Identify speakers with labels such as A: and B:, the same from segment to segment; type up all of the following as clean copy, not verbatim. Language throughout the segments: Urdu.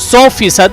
A: 100%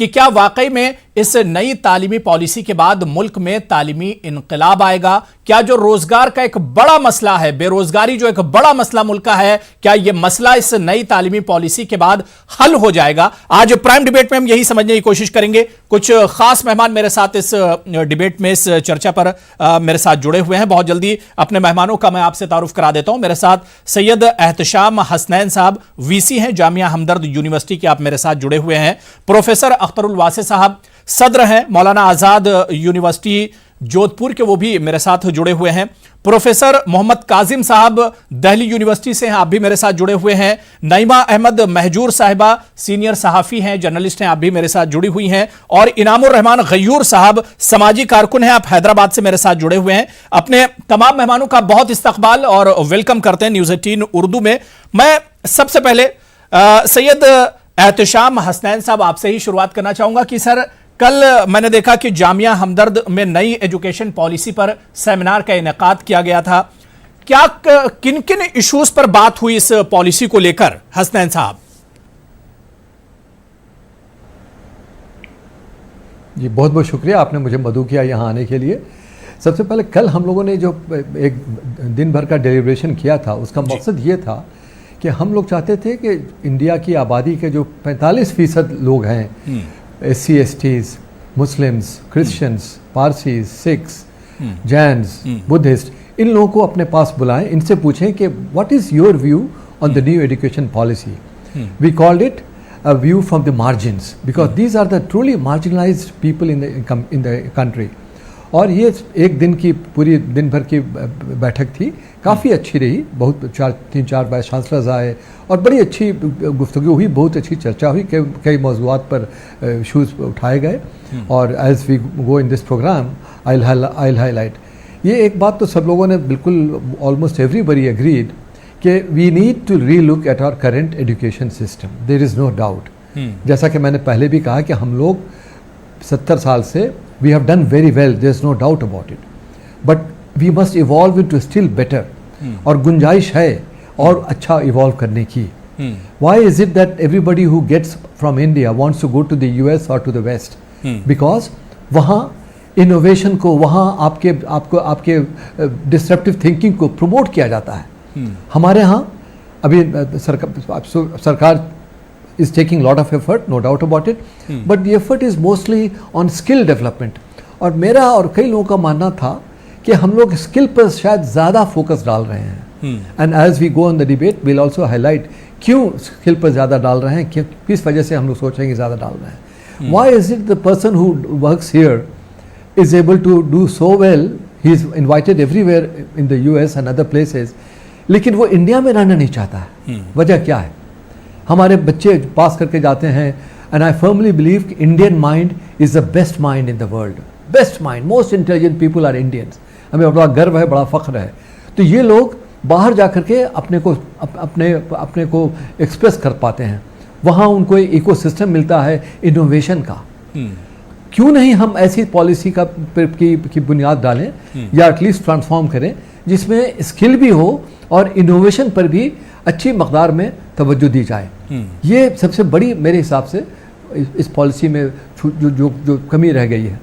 A: کہ کیا واقعی میں اس نئی تعلیمی پالیسی کے بعد ملک میں تعلیمی انقلاب آئے گا؟ کیا جو روزگار کا ایک بڑا مسئلہ ہے، بے روزگاری جو ایک بڑا مسئلہ ملک کا ہے، کیا یہ مسئلہ اس نئی تعلیمی پالیسی کے بعد حل ہو جائے گا؟ آج پرائم ڈیبیٹ میں ہم یہی سمجھنے کی کوشش کریں گے. کچھ خاص مہمان میرے ساتھ اس ڈیبیٹ میں، اس چرچا پر میرے ساتھ جڑے ہوئے ہیں. بہت جلدی اپنے مہمانوں کا میں آپ سے تعارف کرا دیتا ہوں. میرے ساتھ سید احتشام حسنین صاحب وی سی ہیں جامعہ ہمدرد یونیورسٹی کے، آپ میرے ساتھ جڑے ہوئے ہیں. پروفیسر اختر الواسع صاحب صدر ہیں مولانا آزاد یونیورسٹی جودھ پور کے، وہ بھی میرے ساتھ جڑے ہوئے ہیں. پروفیسر محمد کاظم صاحب دہلی یونیورسٹی سے ہیں، آپ بھی میرے ساتھ جڑے ہوئے ہیں. نعیمہ احمد مہجور صاحبہ سینئر صحافی ہیں، جرنلسٹ ہیں، آپ بھی میرے ساتھ جڑی ہوئی ہیں. اور انعام الرحمان غیور صاحب سماجی کارکن ہیں، آپ حیدرآباد سے میرے ساتھ جڑے ہوئے ہیں. اپنے تمام مہمانوں کا بہت استقبال اور ویلکم کرتے ہیں نیوز 18 اردو میں. میں سب سے پہلے سید احتشام حسنین صاحب آپ سے ہی شروعات کرنا چاہوں گا کہ سر، کل میں نے دیکھا کہ جامعہ ہمدرد میں نئی ایجوکیشن پالیسی پر سیمینار کا انعقاد کیا گیا تھا. کیا کن کن ایشوز پر بات ہوئی اس پالیسی کو لے کر حسنین صاحب؟
B: جی بہت بہت شکریہ، آپ نے مجھے مدعو کیا یہاں آنے کے لیے. سب سے پہلے کل ہم لوگوں نے جو ایک دن بھر کا ڈیلیبریشن کیا تھا، اس کا مقصد یہ تھا کہ ہم لوگ چاہتے تھے کہ انڈیا کی آبادی کے جو 45% لوگ ہیں، S C S Ts, Muslims, Christians, Parsis, Sikhs, Jains, Buddhists, ان لوگوں کو اپنے پاس بلائیں، ان سے پوچھیں کہ what is your view on the new education policy. We called it a view from the margins because these are the truly marginalized people in the country. اور یہ ایک دن کی پوری دن بھر کی بیٹھک تھی، کافی اچھی رہی. بہت 3-4 وائس چانسلرز آئے اور بڑی اچھی گفتگو ہوئی، بہت اچھی چرچا ہوئی، کئی موضوعات پر ایشوز اٹھائے گئے. اور as we go in this programme I'll highlight یہ ایک بات تو سب لوگوں نے بالکل almost everybody agreed کہ we need to relook at our current education system. There is no doubt. جیسا کہ میں نے پہلے بھی کہا کہ ہم لوگ 70 سال سے we have done very well, there is no doubt about it, but we must evolve into still better. اور گنجائش ہے اور اچھا ایوالو کرنے کی. Why is it that everybody who gets from India wants to go to the US اور ٹو دا ویسٹ؟ بیکاز وہاں انوویشن کو، وہاں آپ کے ڈسرپٹیو تھنکنگ کو پروموٹ کیا جاتا ہے. ہمارے ہاں ابھی سرکار is taking lot of effort, no doubt about it, but the effort is mostly on skill development. اور میرا اور کئی لوگوں کا ماننا تھا کہ ہم لوگ اسکل پر شاید زیادہ فوکس ڈال رہے ہیں. And as we go on the debate we'll also highlight کیوں اسکل پر زیادہ ڈال رہے ہیں، کس وجہ سے ہم لوگ سوچ رہے ہیں کہ زیادہ ڈال رہے ہیں. Why is it the person who works here is able to do so well, he is invited everywhere in the US and other places, لیکن وہ انڈیا میں رہنا نہیں چاہتا ہے. وجہ کیا ہے؟ ہمارے بچے پاس کر کے جاتے ہیں. اینڈ آئی فرملی بلیو کہ Indian mind is the best mind in the world. Best mind, most intelligent people are Indians. ہمیں بڑا گرو ہے، بڑا فخر ہے. تو یہ لوگ باہر جا کر کے اپنے کو ایکسپریس کر پاتے ہیں. وہاں ان کو ایکو سسٹم ملتا ہے انوویشن کا. کیوں نہیں ہم ایسی پالیسی کی بنیاد ڈالیں یا ایٹ لیسٹ ٹرانسفارم کریں جس میں اسکل بھی ہو اور انوویشن پر بھی اچھی مقدار میں توجہ دی جائے. یہ سب سے بڑی میرے حساب سے اس پالیسی میں جو کمی رہ گئی ہے.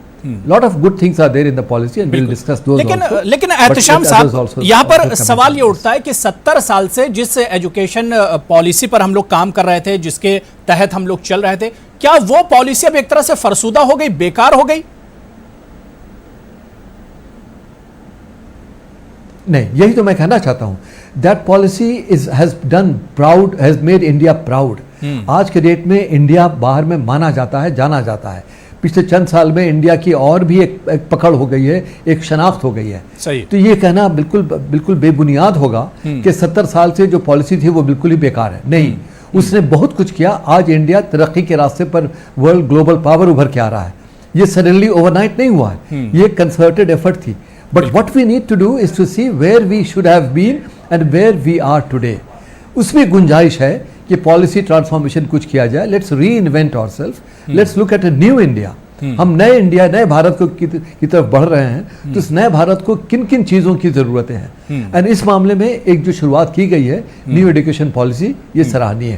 B: lot of good things are there in the policy and we'll discuss those also.
A: لیکن احتشام صاحب یہاں پر سوال یہ اٹھتا ہے کہ 70 سال سے جس ایجوکیشن پالیسی پر ہم لوگ کام کر رہے تھے، جس کے تحت ہم لوگ چل رہے تھے، کیا وہ پالیسی اب ایک طرح سے فرسودہ ہو گئی، بیکار ہو گئی؟
B: نہیں، یہی تو میں کہنا چاہتا ہوں. That policy has done proud, has made India proud. آج کے ڈیٹ میں انڈیا باہر میں مانا جاتا ہے، جانا جاتا ہے. پچھلے چند سال میں انڈیا کی اور بھی ایک پکڑ ہو گئی ہے، ایک شناخت ہو گئی ہے. تو یہ کہنا بالکل بے بنیاد ہوگا کہ 70 سال سے جو پالیسی تھی وہ بالکل ہی بیکار ہے. نہیں، اس نے بہت کچھ کیا. آج انڈیا ترقی کے راستے پر ورلڈ گلوبل پاور ابھر کے آ رہا ہے. یہ سڈنلی اوور نائٹ نہیں ہوا ہے، یہ کنسرٹڈ ایفرٹ تھی. But what we need to do is to see where we should have been and where we are today. اس میں گنجائش ہے کہ پالیسی ٹرانسفارمیشن کچھ کیا جائے. Let's reinvent ourselves. Let's look at a new India. ہم نئے انڈیا، نئے بھارت کی طرف بڑھ رہے ہیں. تو اس نئے بھارت کو کن کن چیزوں کی ضرورتیں ہیں، اینڈ اس معاملے میں ایک جو شروعات کی گئی ہے نیو ایجوکیشن پالیسی، یہ سراہنی ہے.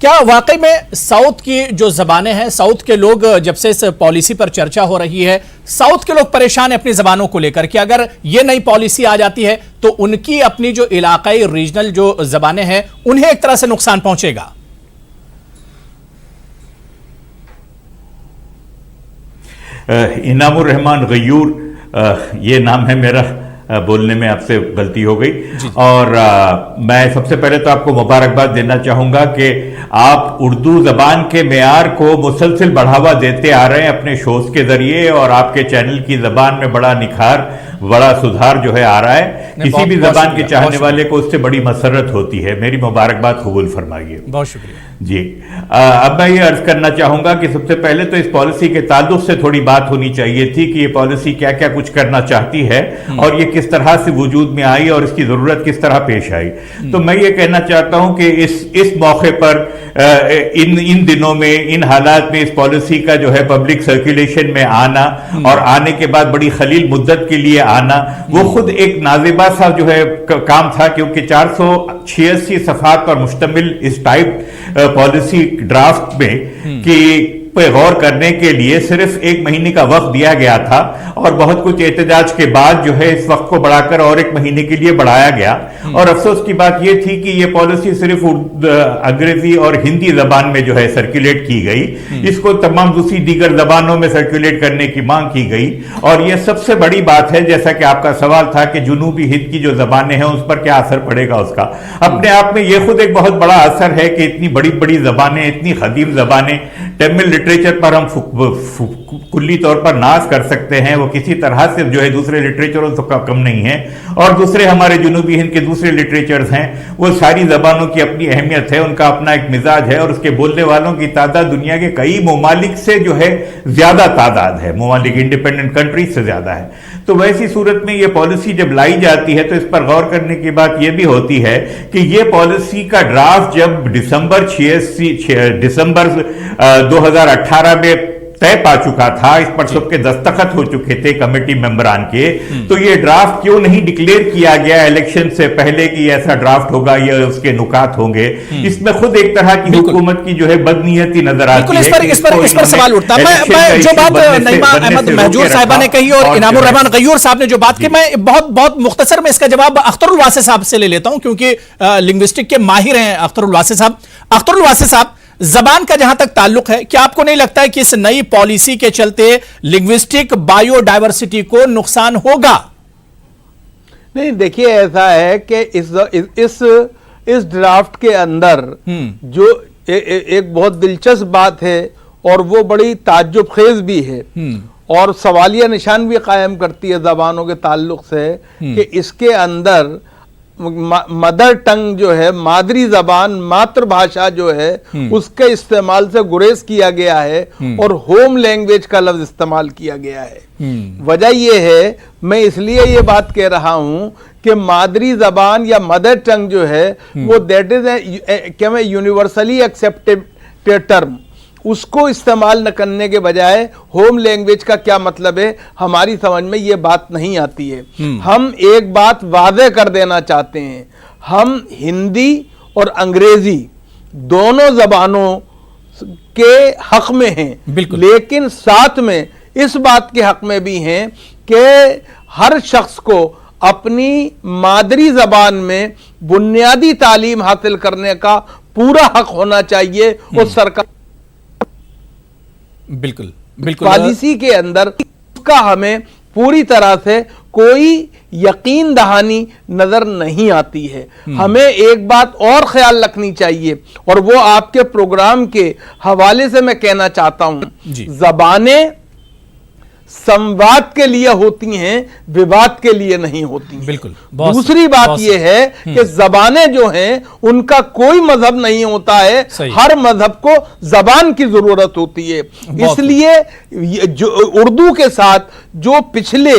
A: کیا واقعی میں ساؤتھ کی جو زبانیں ہیں، ساؤتھ کے لوگ جب سے اس پالیسی پر چرچا ہو رہی ہے، ساؤتھ کے لوگ پریشان ہیں اپنی زبانوں کو لے کر کہ اگر یہ نئی پالیسی آ جاتی ہے تو ان کی اپنی جو علاقائی ریجنل جو زبانیں ہیں انہیں ایک طرح سے نقصان پہنچے گا؟
C: انعام الرحمان غیور یہ نام ہے میرا، بولنے میں آپ سے غلطی ہو گئی، اور میں سب سے پہلے تو آپ کو مبارکباد دینا چاہوں گا کہ آپ اردو زبان کے معیار کو مسلسل بڑھاوا دیتے آ رہے ہیں اپنے شوز کے ذریعے، اور آپ کے چینل کی زبان میں بڑا نکھار، بڑا سدھار جو ہے آ رہا ہے. کسی بھی زبان کے چاہنے والے کو اس سے بڑی مسرت ہوتی ہے. میری مبارکباد قبول فرمائیے.
A: بہت شکریہ.
C: جی اب میں یہ عرض کرنا چاہوں گا کہ سب سے پہلے تو اس پالیسی کے تعلق سے تھوڑی بات ہونی چاہیے تھی کہ یہ پالیسی کیا کیا کچھ کرنا چاہتی ہے اور یہ کس طرح سے وجود میں آئی اور اس کی ضرورت کس طرح پیش آئی. تو میں یہ کہنا چاہتا ہوں کہ اس موقع پر ان دنوں میں، ان حالات میں اس پالیسی کا جو ہے پبلک سرکولیشن میں آنا اور آنے کے بعد بڑی خلیل مدت کے لیے آنا، وہ خود ایک نازیبہ سا جو ہے کام تھا، کیونکہ 486 صفحات پر مشتمل اس ٹائپ پالیسی ڈرافٹ میں کہ پہ غور کرنے کے لیے صرف 1 مہینے کا وقت دیا گیا تھا، اور بہت کچھ احتجاج کے بعد جو ہے اس وقت کو بڑھا کر اور 1 مہینے کے لیے بڑھایا گیا. اور افسوس کی بات یہ تھی کہ یہ پالیسی صرف انگریزی اور ہندی زبان میں جو ہے سرکولیٹ کی گئی. اس کو تمام دوسری دیگر زبانوں میں سرکولیٹ کرنے کی مانگ کی گئی. اور یہ سب سے بڑی بات ہے، جیسا کہ آپ کا سوال تھا کہ جنوبی ہند کی جو زبانیں ہیں اس پر کیا اثر پڑے گا اس کا. اپنے آپ میں یہ خود ایک بہت بڑا اثر ہے کہ اتنی بڑی بڑی زبانیں، اتنی قدیم زبانیں، تمل لٹریچر پر ہم کلی طور پر ناز کر سکتے ہیں، وہ کسی طرح سے جو ہے دوسرے لٹریچروں سے کم نہیں ہے. اور دوسرے ہمارے جنوبی ہند کے دوسرے لٹریچرز ہیں، وہ ساری زبانوں کی اپنی اہمیت ہے، ان کا اپنا ایک مزاج ہے، اور اس کے بولنے والوں کی تعداد دنیا کے کئی ممالک سے جو ہے زیادہ تعداد ہے، ممالک انڈیپینڈنٹ کنٹریز سے زیادہ ہے. تو ویسی صورت میں یہ پالیسی جب لائی جاتی ہے تو اس پر غور کرنے کی بات یہ بھی ہوتی ہے کہ یہ پالیسی کا ڈرافٹ جب دسمبر 2018 میں طے پا چکا تھا، اس پر سب کے دستخط ہو چکے تھے کمیٹی ممبران کے، تو یہ ڈرافٹ کیوں نہیں ڈکلیئر کیا گیا الیکشن سے پہلے کہ یہ ایسا ڈرافٹ ہوگا یا اس کے نکات ہوں گے؟ اس میں خود ایک طرح کی حکومت کی جو ہے بدنیتی نظر آتی ہے.
A: اس پر سوال اٹھتا ہے. میں جو بات نعیمہ احمد مہجور صاحبہ نے کہی اور انعام الرحمان غیور صاحب نے جو بات کی، میں بہت مختصر میں اس کا جواب اختر الواسع صاحب سے لے لیتا ہوں، کیونکہ لنگوسٹک کے ماہر ہیں اختر الواسع صاحب. اختر الواسع صاحب، زبان کا جہاں تک تعلق ہے، کیا آپ کو نہیں لگتا ہے کہ اس نئی پالیسی کے چلتے لنگوسٹک بائیو ڈائیورسٹی کو نقصان ہوگا؟
D: نہیں، دیکھیے ایسا ہے کہ اس ڈرافٹ کے اندر جو ایک بہت دلچسپ بات ہے اور وہ بڑی تعجب خیز بھی ہے اور سوالیہ نشان بھی قائم کرتی ہے زبانوں کے تعلق سے، کہ اس کے اندر مدر ٹنگ جو ہے، مادری زبان، ماتر بھاشا جو ہے، اس کے استعمال سے گریز کیا گیا ہے اور ہوم لینگویج کا لفظ استعمال کیا گیا ہے. وجہ یہ ہے، میں اس لیے یہ بات کہہ رہا ہوں کہ مادری زبان یا مدر ٹنگ جو ہے وہ دیٹ از کیا میں یونیورسلی ایکسیپٹیڈ ٹرم، اس کو استعمال نہ کرنے کے بجائے ہوم لینگویج کا کیا مطلب ہے، ہماری سمجھ میں یہ بات نہیں آتی ہے. ہم ایک بات واضح کر دینا چاہتے ہیں، ہم ہندی اور انگریزی دونوں زبانوں کے حق میں ہیں، لیکن ساتھ میں اس بات کے حق میں بھی ہیں کہ ہر شخص کو اپنی مادری زبان میں بنیادی تعلیم حاصل کرنے کا پورا حق ہونا چاہیے. اور سرکار بالکل پالیسی کے اندر اس کا ہمیں پوری طرح سے کوئی یقین دہانی نظر نہیں آتی ہے. ہمیں ایک بات اور خیال رکھنی چاہیے، اور وہ آپ کے پروگرام کے حوالے سے میں کہنا چاہتا ہوں، زبانیں سمواد کے لیے ہوتی ہیں، وواد کے لیے نہیں ہوتی ہیں. بالکل. دوسری بات یہ ہے کہ زبانیں جو ہیں ان کا کوئی مذہب نہیں ہوتا ہے، ہر مذہب کو زبان کی ضرورت ہوتی ہے. اس لیے اردو کے ساتھ جو پچھلے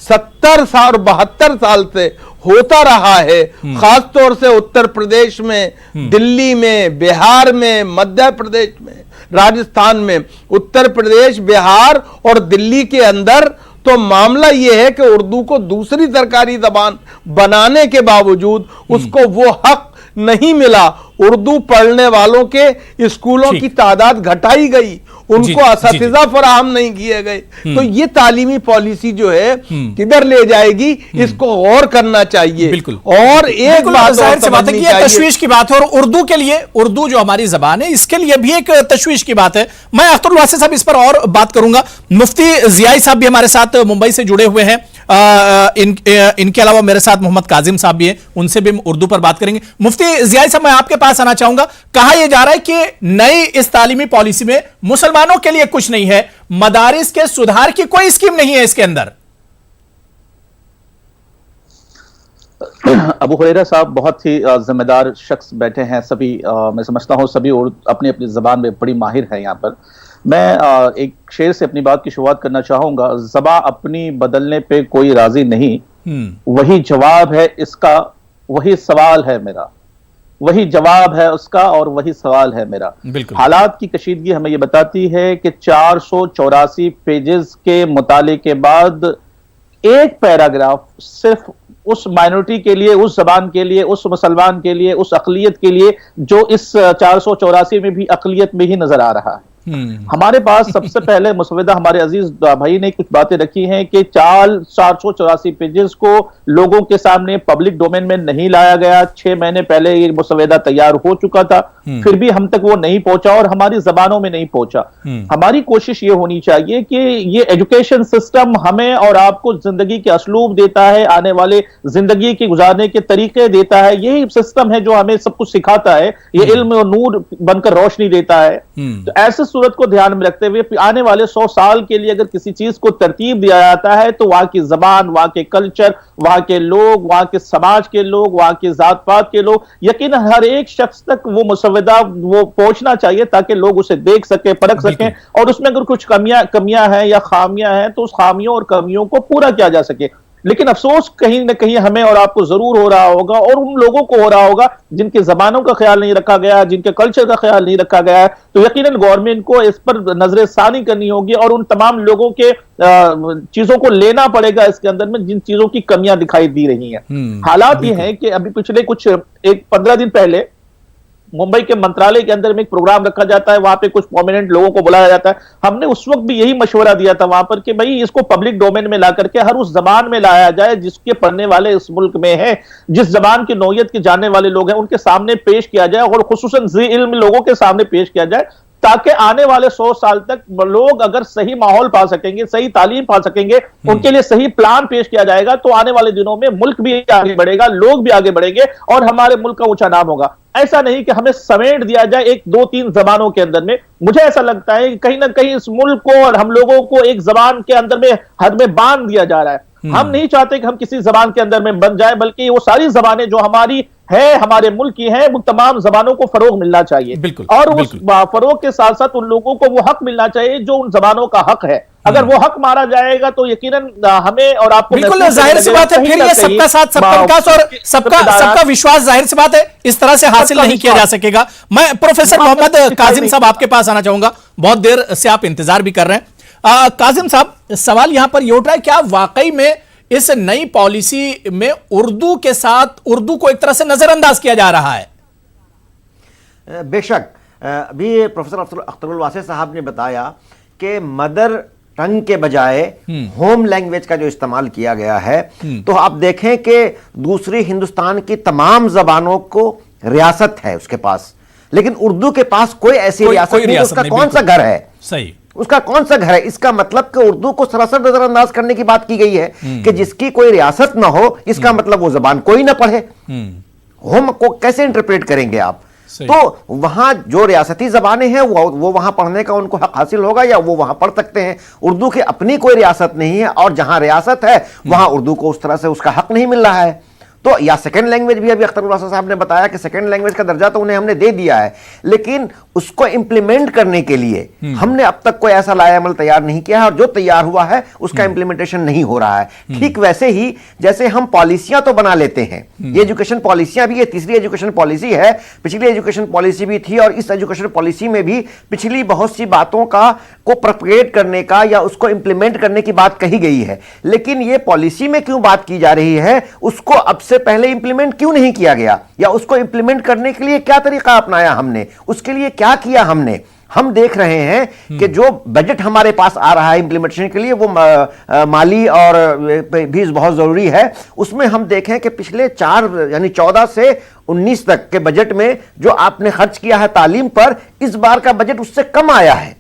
D: 70 سال اور 72 سال سے ہوتا رہا ہے، خاص طور سے اتر پردیش میں، دلی میں، بہار میں، مدھیہ پردیش میں، راجستھان میں، اتر پردیش، بہار اور دلی کے اندر تو معاملہ یہ ہے کہ اردو کو دوسری سرکاری زبان بنانے کے باوجود اس کو وہ حق نہیں ملا. اردو پڑھنے والوں کے اسکولوں کی تعداد گھٹائی گئی, ان کو اساتذہ فراہم نہیں کیے گئے. تو یہ تعلیمی پالیسی جو ہے کدھر لے جائے گی, اس کو غور کرنا چاہیے. اور ایک بات
A: سمجھنی چاہیے, تشویش کی بات ہے, اور اردو کے لیے, اردو جو ہماری زبان ہے اس کے لیے بھی ایک تشویش کی بات ہے. میں اختر الواسع صاحب اس پر اور بات کروں گا. مفتی ضیائی صاحب بھی ہمارے ساتھ ممبئی سے جڑے ہوئے ہیں, ان کے علاوہ میرے ساتھ محمد کاظم صاحب بھی ہیں, ان سے بھی اردو پر بات کریں گے. مفتی ضیائی صاحب, میں آپ کے پاس آنا چاہوں گا. کہا یہ جا رہا ہے کہ نئی اس تعلیمی پالیسی میں مسلمانوں کے لیے کچھ نہیں ہے, مدارس کے سدھار کی کوئی اسکیم نہیں ہے اس کے اندر.
E: ابو ہریرہ صاحب بہت ہی ذمہ دار شخص بیٹھے ہیں. سبھی میں سمجھتا ہوں سبھی اپنی اپنی زبان میں بڑی ماہر ہیں. یہاں پر میں ایک شعر سے اپنی بات کی شروعات کرنا چاہوں گا. زبان اپنی بدلنے پہ کوئی راضی نہیں, وہی جواب ہے اس کا, وہی سوال ہے میرا. وہی جواب ہے اس کا اور وہی سوال ہے میرا. حالات کی کشیدگی ہمیں یہ بتاتی ہے کہ 484 پیجز کے مطالعے کے بعد ایک پیراگراف صرف اس مائنورٹی کے لیے, اس زبان کے لیے, اس مسلمان کے لیے, اس اقلیت کے لیے جو اس 484 میں بھی اقلیت میں ہی نظر آ رہا ہے. ہمارے پاس سب سے پہلے مسودہ ہمارے عزیز بھائی نے کچھ باتیں رکھی ہیں کہ 484 پیجز کو لوگوں کے سامنے پبلک ڈومین میں نہیں لایا گیا. 6 مہینے پہلے یہ مسودہ تیار ہو چکا تھا, پھر بھی ہم تک وہ نہیں پہنچا اور ہماری زبانوں میں نہیں پہنچا. ہماری کوشش یہ ہونی چاہیے کہ یہ ایجوکیشن سسٹم ہمیں اور آپ کو زندگی کے اسلوب دیتا ہے, آنے والے زندگی کے گزارنے کے طریقے دیتا ہے. یہی سسٹم ہے جو ہمیں سب کچھ سکھاتا ہے, یہ علم اور نور بن کر روشنی دیتا ہے. تو ایسے صورت کو دھیان میں رکھتے ہوئے آنے والے 100 سال کے لیے اگر کسی چیز کو ترتیب دیا جاتا ہے تو وہاں کی زبان, وہاں کے کلچر, وہاں کے لوگ, وہاں کے سماج کے لوگ, وہاں کے ذات پات کے لوگ, یقیناً ہر ایک شخص تک وہ مسودہ وہ پہنچنا چاہیے تاکہ لوگ اسے دیکھ سکیں, پرکھ سکیں, اور اس میں اگر کچھ کمیاں ہیں یا خامیاں ہیں تو اس خامیوں اور کمیوں کو پورا کیا جا سکے. لیکن افسوس کہیں نہ کہیں ہمیں اور آپ کو ضرور ہو رہا ہوگا, اور ان لوگوں کو ہو رہا ہوگا جن کے زبانوں کا خیال نہیں رکھا گیا, جن کے کلچر کا خیال نہیں رکھا گیا ہے. تو یقیناً گورنمنٹ کو اس پر نظر ثانی کرنی ہوگی اور ان تمام لوگوں کے چیزوں کو لینا پڑے گا اس کے اندر میں جن چیزوں کی کمیاں دکھائی دی رہی ہیں. حالات یہ ہیں کہ ابھی پچھلے 15 دن پہلے ممبئی کے منترالیہ کے اندر میں ایک پروگرام رکھا جاتا ہے, وہاں پہ کچھ پرومیننٹ لوگوں کو بلایا جاتا ہے. ہم نے اس وقت بھی یہی مشورہ دیا تھا وہاں پر کہ بھائی اس کو پبلک ڈومین میں لا کر کے ہر اس زبان میں لایا جائے جس کے پڑھنے والے اس ملک میں ہیں, جس زبان کی نوعیت کے جاننے والے لوگ ہیں ان کے سامنے پیش کیا جائے, اور خصوصاً ذی علم لوگوں کے سامنے پیش کیا جائے, تاکہ آنے والے 100 سال تک لوگ اگر صحیح ماحول پا سکیں گے, صحیح تعلیم پا سکیں گے, ان کے لیے صحیح پلان پیش کیا جائے گا, تو آنے والے دنوں میں ملک بھی آگے بڑھے گا, لوگ بھی آگے بڑھیں گے اور ہمارے ملک کا اونچا نام ہوگا. ایسا نہیں کہ ہمیں سمیٹ دیا جائے 1 2 3 زبانوں کے اندر میں. مجھے ایسا لگتا ہے کہ کہیں نہ کہیں اس ملک کو اور ہم لوگوں کو ایک زبان کے اندر میں حد میں باندھ دیا جا رہا ہے. ہم نہیں چاہتے کہ ہم کسی زبان کے اندر میں بن جائے, بلکہ وہ ساری زبانیں جو ہماری ہے, ہمارے ملک کی ہیں, وہ تمام زبانوں کو فروغ ملنا چاہیے, اور اس فروغ کے ساتھ ساتھ ان لوگوں کو وہ حق ملنا چاہیے جو ان زبانوں کا حق ہے. اگر وہ حق مارا جائے گا تو یقیناً ہمیں اور آپ کو
A: بالکل ظاہر سی بات ہے, پھر یہ سب کا ساتھ, سب کا وکاس اور سب کا وشواس ظاہر سی بات ہے اس طرح سے حاصل نہیں کیا جا سکے گا. میں پروفیسر محمد کاظم صاحب آپ کے پاس آنا چاہوں گا, بہت دیر سے آپ انتظار بھی کر رہے ہیں. کاظم صاحب, سوال یہاں پر یہ اٹھ رہا ہے, کیا واقعی میں اس نئی پالیسی میں اردو کے ساتھ اردو کو ایک طرح سے نظر انداز کیا جا رہا ہے؟
F: بے شک. ابھی پروفیسر اختر الواسع صاحب نے بتایا کہ مدر ٹنگ کے بجائے ہوم لینگویج کا جو استعمال کیا گیا ہے, تو آپ دیکھیں کہ دوسری ہندوستان کی تمام زبانوں کو ریاست ہے اس کے پاس, لیکن اردو کے پاس کوئی ایسی ریاست نہیں. اس کا کون سا گھر ہے؟ صحیح, اس کا کون سا گھر ہے؟ اس کا مطلب کہ اردو کو سراسر نظر انداز کرنے کی بات کی گئی ہے کہ جس کی کوئی ریاست نہ ہو, اس کا مطلب وہ زبان کوئی نہ پڑھے. ہوم کو کیسے انٹرپریٹ کریں گے آپ؟ تو وہاں جو ریاستی زبانیں ہیں وہ وہاں پڑھنے کا ان کو حق حاصل ہوگا یا وہ وہاں پڑھ سکتے ہیں. اردو کی اپنی کوئی ریاست نہیں ہے, اور جہاں ریاست ہے وہاں اردو کو اس طرح سے اس کا حق نہیں مل رہا ہے. تو یا سیکنڈ لینگویج بھی ابھی اختر الواسع صاحب نے بتایا کہ سیکنڈ لینگویج کا درجہ تو انہیں ہم نے دے دیا ہے, لیکن اس کو امپلیمنٹ کرنے کے لیے ہم نے اب تک کوئی ایسا لائحہ عمل تیار نہیں کیا ہے, اور جو تیار ہوا ہے اس کا امپلیمنٹیشن نہیں ہو رہا ہے. ٹھیک ویسے ہی جیسے ہم پالیسیاں تو بنا لیتے ہیں, یہ ایجوکیشن پالیسیاں بھی, یہ تیسری ایجوکیشن پالیسی ہے, پچھلی ایجوکیشن پالیسی بھی تھی, اور اس ایجوکیشن پالیسی میں بھی پچھلی بہت سی باتوں کو پروپیگیٹ کرنے کا یا اس کو امپلیمنٹ کرنے کی بات کہی گئی ہے. لیکن یہ پالیسی میں کیوں بات کی جا رہی ہے, اس کو اب سے پہلے امپلیمنٹ کیوں نہیں کیا گیا, یا اس کو امپلیمنٹ کرنے کے لیے کیا طریقہ اپنایا ہم نے, اس کے لیے کیا کیا ہم نے. ہم دیکھ رہے ہیں کہ جو بجٹ ہمارے پاس آ رہا ہے امپلیمنٹیشن کے لیے وہ مالی اور بھی بہت ضروری ہے. اس میں ہم دیکھیں کہ پچھلے 14 سے 19 تک کے بجٹ میں جو آپ نے خرچ کیا ہے تعلیم پر, اس بار کا بجٹ اس سے کم آیا ہے.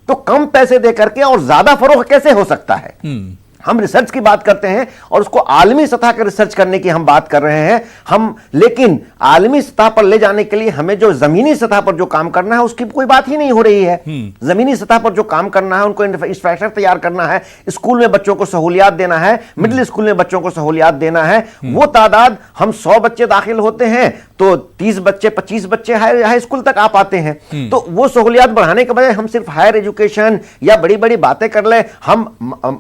F: تو کم پیسے دے کر کے اور زیادہ فروغ کیسے ہو سکتا ہے؟ ہم ریسرچ کی بات کرتے ہیں اور اس کو عالمی سطح کا ریسرچ کرنے کی ہم بات کر رہے ہیں لیکن عالمی سطح پر لے جانے کے لیے ہمیں جو زمینی سطح پر جو کام کرنا ہے اس کی کوئی بات ہی نہیں ہو رہی ہے. زمینی سطح پر جو کام کرنا ہے, ان کو انفراسٹرکچر تیار کرنا ہے, اسکول میں بچوں کو سہولیات دینا ہے, مڈل اسکول میں بچوں کو سہولیات دینا ہے. وہ تعداد, ہم 100 بچے داخل ہوتے ہیں تو 30 بچے 25 بچے ہائی اسکول تک آ پاتے ہیں. تو وہ سہولیات بڑھانے کے بجائے ہم صرف ہائر ایجوکیشن یا بڑی بڑی باتیں کر لیں. ہم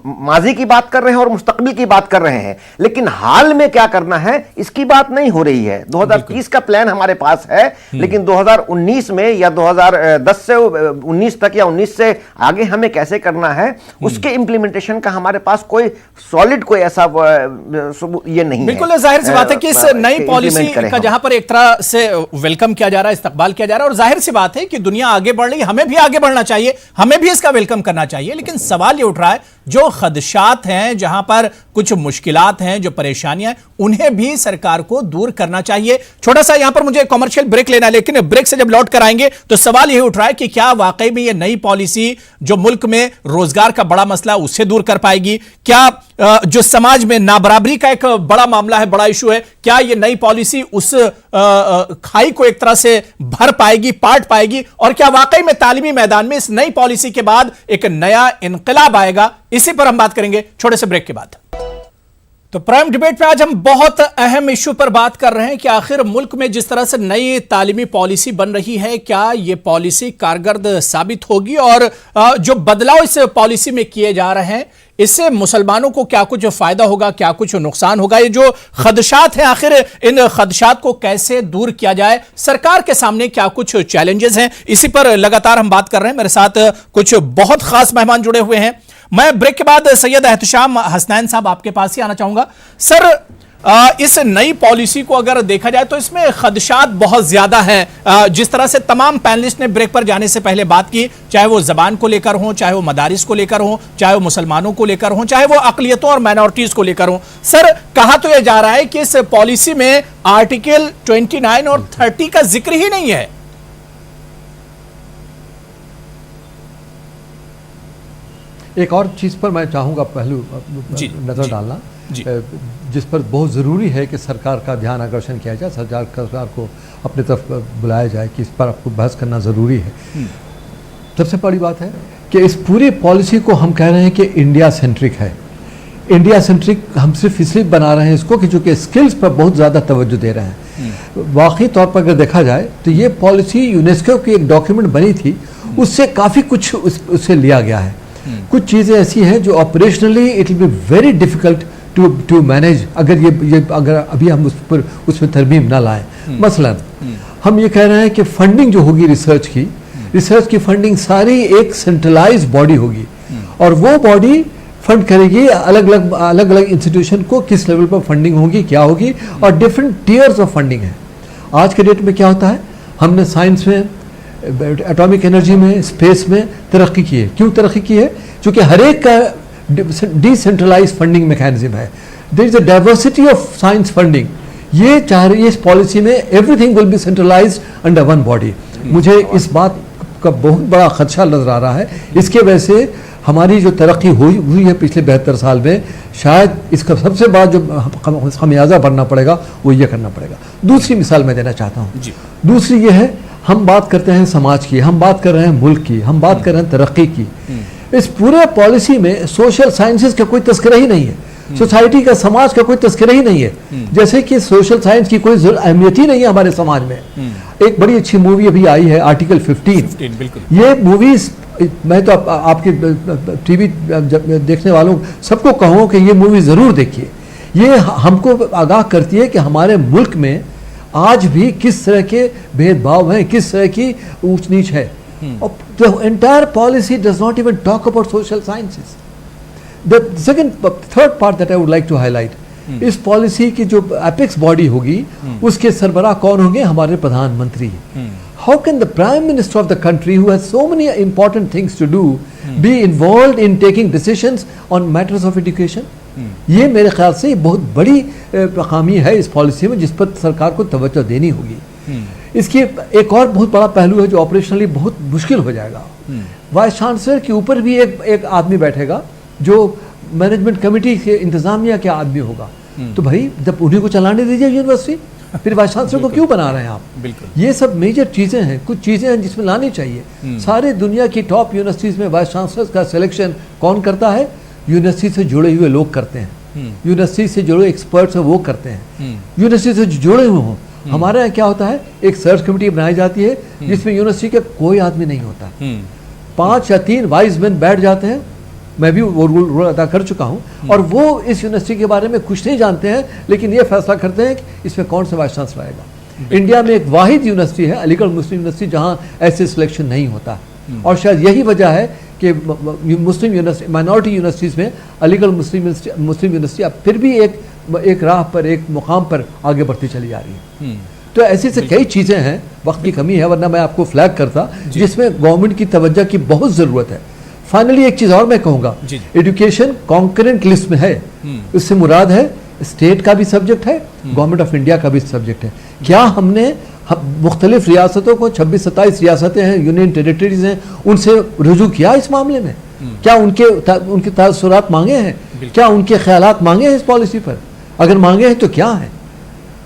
F: ماضی کی بات کر رہے ہیں اور مستقبل کی بات کر رہے ہیں, لیکن حال میں کیا کرنا ہے اس کی بات نہیں ہو رہی ہے. 2030 کا پلان ہمارے پاس ہے, لیکن 2019 میں یا 2010 سے 19 تک یا 19 سے آگے ہمیں کیسے کرنا ہے, اس کے امپلیمنٹیشن کا ہمارے پاس کوئی سالڈ کوئی ایسا یہ نہیں ہے.
A: بالکل ظاہر سی بات ہے کہ اس نئی پالیسی کا جہاں پر ایک طرح سے ویلکم کیا جا رہا ہے, استقبال کیا جا رہا ہے, اور ظاہر سی بات ہے کہ دنیا آگے بڑھ رہی ہے, ہمیں بھی آگے بڑھنا چاہیے, ہمیں بھی اس کا ویلکم کرنا چاہیے. لیکن سوال یہ اٹھ رہا ہے جو خدشات ہیں, جہاں پر کچھ مشکلات ہیں, جو پریشانیاں ہیں, انہیں بھی سرکار کو دور کرنا چاہیے. چھوٹا سا یہاں پر مجھے کمرشل بریک لینا ہے, لیکن بریک سے جب لوٹ کر آئیں گے تو سوال یہ اٹھ رہا ہے کہ کیا واقعی میں یہ نئی پالیسی جو ملک میں روزگار کا بڑا مسئلہ اسے دور کر پائے گی؟ کیا جو سماج میں نابرابری کا ایک بڑا معاملہ ہے, بڑا ایشو ہے, کیا یہ نئی پالیسی اس کھائی کو ایک طرح سے بھر پائے گی, پاٹ پائے گی؟ اور کیا واقعی میں تعلیمی میدان میں اس نئی پالیسی کے بعد ایک نیا انقلاب آئے گا؟ اسی پر ہم بات کریں گے چھوٹے سے بریک کے بعد. تو پرائم ڈیبیٹ میں آج ہم بہت اہم ایشو پر بات کر رہے ہیں کہ آخر ملک میں جس طرح سے نئی تعلیمی پالیسی بن رہی ہے, کیا یہ پالیسی کارگرد ثابت ہوگی, اور جو بدلاؤ اس پالیسی میں کیے جا رہے ہیں اس سے مسلمانوں کو کیا کچھ فائدہ ہوگا, کیا کچھ نقصان ہوگا؟ یہ جو خدشات ہیں, آخر ان خدشات کو کیسے دور کیا جائے, سرکار کے سامنے کیا کچھ چیلنجز ہیں, اسی پر لگاتار ہم بات کر رہے ہیں. میرے ساتھ کچھ بہت خاص مہمان جڑے ہوئے ہیں. میں بریک کے بعد سید احتشام حسنین صاحب آپ کے پاس ہی آنا چاہوں گا. سر, اس نئی پالیسی کو اگر دیکھا جائے تو اس میں خدشات بہت زیادہ ہیں. جس طرح سے تمام پینلسٹ نے بریک پر جانے سے پہلے بات کی, چاہے وہ زبان کو لے کر ہوں, چاہے وہ مدارس کو لے کر ہوں, چاہے وہ مسلمانوں کو لے کر ہوں, چاہے وہ اقلیتوں اور مائنورٹیز کو لے کر ہوں. سر, کہا تو یہ جا رہا ہے کہ اس پالیسی میں آرٹیکل 29 اور 30 کا ذکر ہی نہیں ہے.
B: ایک اور چیز پر میں چاہوں گا پہلو نظر ڈالنا, جس پر بہت ضروری ہے کہ سرکار کا دھیان آکرشن کیا جائے, سرکار کو اپنے طرف بلایا جائے کہ اس پر آپ کو بحث کرنا ضروری ہے. سب سے بڑی بات ہے کہ اس پوری پالیسی کو ہم کہہ رہے ہیں کہ انڈیا سینٹرک ہے. انڈیا سینٹرک ہم صرف اس لیے بنا رہے ہیں اس کو کہ چونکہ اسکلز پر بہت زیادہ توجہ دے رہے ہیں. واقعی طور پر اگر دیکھا جائے تو یہ پالیسی یونیسکو کی ایک ڈاکیومنٹ بنی تھی, اس سے کافی کچھ اس سے لیا گیا ہے. کچھ چیزیں ایسی ہیں جو operationally it will be very difficult to manage اگر اگر ابھی ہم اس میں ترمیم نہ لائیں. مثلا ہم یہ کہہ رہے ہیں کہ فنڈنگ جو ہوگی ریسرچ کی فنڈنگ ساری ایک سینٹرلائز باڈی ہوگی, اور وہ باڈی فنڈ کرے گی الگ الگ انسٹیٹیوشن کو, کس لیول پر فنڈنگ ہوگی, کیا ہوگی, اور ڈفرینٹ ٹیئرز آف فنڈنگ ہے. آج کے ڈیٹ میں کیا ہوتا ہے, ہم نے سائنس میں, ایٹامک انرجی میں, اسپیس میں ترقی کی ہے. کیوں ترقی کی ہے؟ چونکہ ہر ایک کا ڈی سینٹرلائز فنڈنگ میکینزم ہے. There is a diversity of science funding. یہ چاہ رہی ہے اس پالیسی میں everything will be centralised under one body. مجھے اس بات کا بہت بڑا خدشہ نظر آ رہا ہے. اس کی وجہ سے ہماری جو ترقی ہوئی ہے پچھلے 72 سال میں, شاید اس کا سب سے بڑا جو خمیازہ بھرنا پڑے گا وہ یہ کرنا پڑے گا. دوسری مثال میں دینا چاہتا ہوں. دوسری یہ ہے, ہم بات کرتے ہیں سماج کی, ہم بات کر رہے ہیں ملک کی, ہم بات کر رہے ہیں ترقی کی. اس پورے پالیسی میں سوشل سائنسز کا کوئی تذکرہ ہی نہیں ہے, سوسائٹی کا, سماج کا کوئی تذکرہ ہی نہیں ہے. جیسے کہ سوشل سائنس کی کوئی اہمیت ہی نہیں ہے ہمارے سماج میں. ایک بڑی اچھی مووی ابھی آئی ہے آرٹیکل 15. یہ موویز میں تو آپ کے ٹی وی دیکھنے والوں سب کو کہوں کہ یہ مووی ضرور دیکھیے. یہ ہم کو آگاہ کرتی ہے کہ ہمارے ملک میں آج بھی کس طرح کے بھید بھاؤ ہیں, کس طرح کی اونچ نیچ ہے. The entire policy does not even talk about social sciences. The third part that I would like to highlight اس پالیسی کی جو اپیکس باڈی ہوگی اس کے سربراہ کون ہوں گے؟ ہمارے Pradhan Mantri. How can the Prime Minister of the country, who has so many important things to do, be involved in taking decisions on matters of education? یہ میرے خیال سے بہت بڑی خامی ہے اس پالیسی میں، جس پر سرکار کو توجہ دینی ہوگی. اس کی ایک اور بہت بڑا پہلو ہے جو آپریشنلی بہت مشکل ہو جائے گا. وائس چانسلر کے اوپر بھی ایک آدمی بیٹھے گا جو مینجمنٹ کمیٹی کے انتظامیہ کے آدمی ہوگا. تو بھائی جب انہیں کو چلانے دیجیے یونیورسٹی، پھر وائس چانسلر کو کیوں بنا رہے ہیں آپ؟ یہ سب میجر چیزیں ہیں، کچھ چیزیں ہیں جس میں لانی چاہیے. سارے دنیا کی ٹاپ یونیورسٹیز میں وائس چانسلر کا سلیکشن کون کرتا ہے؟ یونیورسٹی سے جڑے ہوئے لوگ کرتے ہیں. یونیورسٹی سے جڑے ایکسپرٹس ہیں وہ کرتے ہیں. یونیورسٹی سے جڑے ہوئے ہوں. ہمارے یہاں کیا ہوتا ہے؟ ایک سرچ کمیٹی بنائی جاتی ہے جس میں یونیورسٹی کا کوئی آدمی نہیں ہوتا. 5 یا 3 وائز مین بیٹھ جاتے ہیں. میں بھی وہ رول ادا کر چکا ہوں، اور وہ اس یونیورسٹی کے بارے میں کچھ نہیں جانتے ہیں، لیکن یہ فیصلہ کرتے ہیں کہ اس میں کون سے وائس چانسلر آئے گا. انڈیا میں ایک واحد یونیورسٹی ہے علی گڑھ مسلم یونیورسٹی جہاں ایسے سلیکشن نہیں ہوتا، اور شاید یہی وجہ ہے کہ مسلم یونیورسٹی مائنورٹی یونیورسٹیز میں علی گڑھ مسلم یونیورسٹی اب پھر بھی ایک راہ پر، ایک مقام پر آگے بڑھتی چلی جا رہی ہے. تو ایسی سے کئی چیزیں ہیں، وقت کی کمی ہے ورنہ میں آپ کو فلیگ کرتا جس میں گورنمنٹ کی توجہ کی بہت ضرورت ہے. فائنلی ایک چیز اور میں کہوں گا، ایڈوکیشن کانکرنٹ لسٹ میں ہے. اس سے مراد ہے اسٹیٹ کا بھی سبجیکٹ ہے، گورنمنٹ آف انڈیا کا بھی سبجیکٹ ہے. کیا ہم نے مختلف ریاستوں کو 26-27 ریاستیں ہیں، یونین ٹیریٹریز ہیں، ان سے رجوع کیا اس معاملے میں؟ کیا ان کے تاثرات مانگے ہیں؟ کیا ان کے خیالات مانگے ہیں اس پالیسی پر؟ اگر مانگے ہیں تو کیا ہیں؟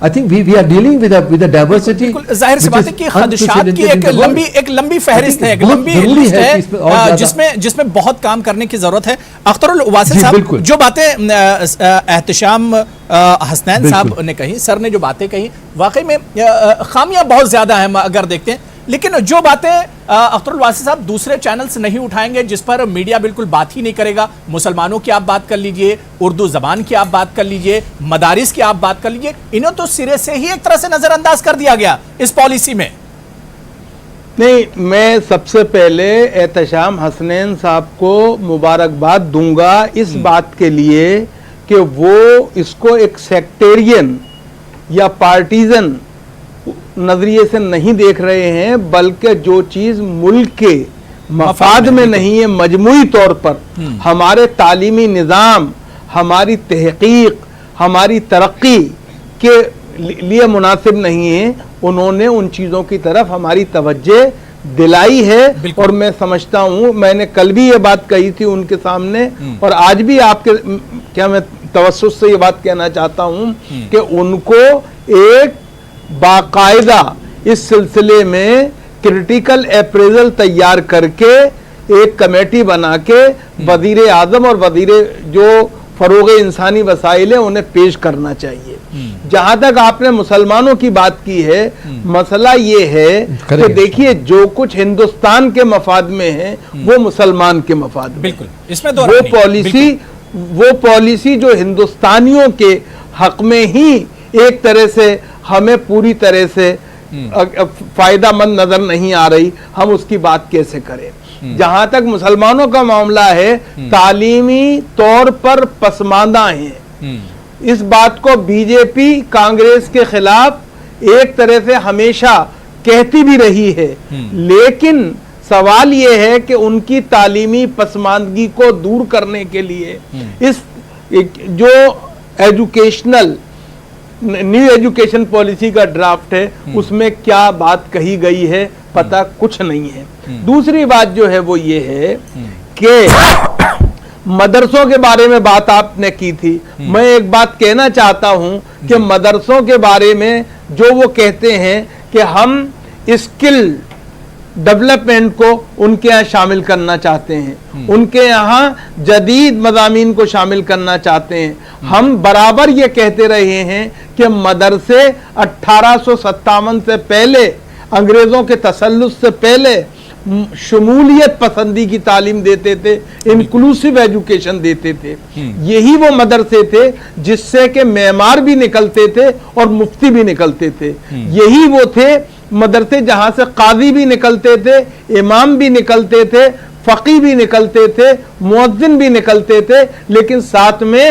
B: I think we are dealing with a diversity.
A: ظاہر سی بات ہے کہ خدشات کی ایک لمبی فہرست ہے، ایک لمبی لسٹ ہے جس میں بہت کام کرنے کی ضرورت ہے. اختر الواسل صاحب، جو باتیں احتشام حسنین صاحب نے کہی، سر نے جو باتیں کہی، واقعی میں خامیاں بہت زیادہ ہیں اگر دیکھتے ہیں، لیکن جو باتیں اختر الواسل صاحب دوسرے چینلز نہیں اٹھائیں گے، جس پر میڈیا بالکل بات ہی نہیں کرے گا، مسلمانوں کی آپ بات کر لیجئے، اردو زبان کی آپ بات کر لیجئے، مدارس کی آپ بات کر لیجئے، انہوں تو سرے سے ہی ایک طرح سے نظر انداز کر دیا گیا اس پالیسی میں.
D: نہیں، میں سب سے پہلے احتشام حسنین صاحب کو مبارکباد دوں گا اس بات کے لیے کہ وہ اس کو ایک سیکٹیرین یا پارٹیزن نظریے سے نہیں دیکھ رہے ہیں، بلکہ جو چیز ملک کے مفاد میں نہیں ہے، مجموعی طور پر ہمارے تعلیمی نظام، ہماری تحقیق، ہماری ترقی کے لیے مناسب نہیں ہے، انہوں نے ان چیزوں کی طرف ہماری توجہ دلائی ہے. اور میں سمجھتا ہوں، میں نے کل بھی یہ بات کہی تھی ان کے سامنے، اور آج بھی آپ کے کیا میں توسط سے یہ بات کہنا چاہتا ہوں کہ ان کو ایک باقاعدہ اس سلسلے میں کرٹیکل اپریزل تیار کر کے ایک کمیٹی بنا کے وزیر اعظم اور وزیر جو فروغ انسانی وسائل ہیں انہیں پیش کرنا چاہیے. جہاں تک آپ نے مسلمانوں کی بات کی ہے، مسئلہ یہ ہے کہ دیکھیے جو کچھ ہندوستان کے مفاد میں ہے وہ مسلمان کے مفاد میں،
A: بالکل اس میں
D: وہ پالیسی جو ہندوستانیوں کے حق میں ہی ایک طرح سے ہمیں پوری طرح سے فائدہ مند نظر نہیں آ رہی، ہم اس کی بات کیسے کریں؟ جہاں تک مسلمانوں کا معاملہ ہے، تعلیمی طور پر پسماندہ ہیں. اس بات کو بی جے پی کانگریس کے خلاف ایک طرح سے ہمیشہ کہتی بھی رہی ہے، لیکن سوال یہ ہے کہ ان کی تعلیمی پسماندگی کو دور کرنے کے لیے اس جو ایجوکیشنل نیو ایجوکیشن پالیسی کا ڈرافٹ ہے اس میں کیا بات کہی گئی ہے پتہ کچھ نہیں ہے. دوسری بات جو ہے وہ یہ ہے کہ مدرسوں کے بارے میں بات آپ نے کی تھی. میں ایک بات کہنا چاہتا ہوں کہ مدرسوں کے بارے میں جو وہ کہتے ہیں کہ ہم اسکل ڈیولپمنٹ کو ان کے یہاں شامل کرنا چاہتے ہیں، ان کے یہاں جدید مضامین کو شامل کرنا چاہتے ہیں. ہم برابر یہ کہتے رہے ہیں کہ مدرسے 1857 سے پہلے، انگریزوں کے تسلط سے پہلے شمولیت پسندی کی تعلیم دیتے تھے، انکلوسیو ایجوکیشن دیتے تھے. یہی وہ مدرسے تھے جس سے کہ معمار بھی نکلتے تھے اور مفتی بھی نکلتے تھے. یہی وہ تھے مدرسے جہاں سے قاضی بھی نکلتے تھے، امام بھی نکلتے تھے، فقی بھی نکلتے تھے، مؤذن بھی نکلتے تھے، لیکن ساتھ میں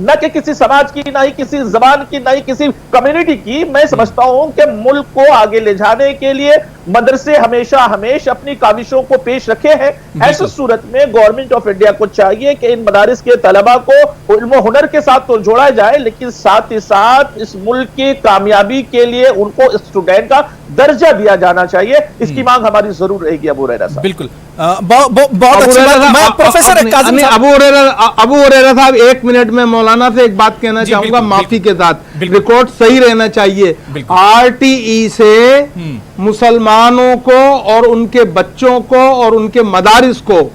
E: نہ کہ کسی سماج کی, نہ ہی کسی زبان کی, نہ ہی کسی کمیونٹی کی. میں سمجھتا ہوں کہ ملک کو آگے لے جانے کے لیے مدرسے ہمیشہ اپنی کاوشوں کو پیش رکھے ہیں. ایسی صورت میں گورنمنٹ آف انڈیا کو چاہیے کہ ان مدارس کے طلبہ کو علم و ہنر کے ساتھ تو جوڑا جائے, لیکن ساتھ ہی ساتھ اس ملک کی کامیابی کے لیے ان کو اسٹوڈنٹ کا درجہ دیا جانا چاہیے. اس کی مانگ ہماری ضرور رہے گی. ابو ہریرہ صاحب
A: بالکل بہت اچھی بات. میں پروفیسر کاظم صاحب,
D: ابو ہریرہ صاحب 1 منٹ میں مولانا سے ایک بات کہنا چاہوں گا معافی کے ساتھ. ریکارڈ صحیح رہنا چاہیے. RTE سے مسلمانوں کو اور ان کے بچوں کو اور ان کے مدارس کو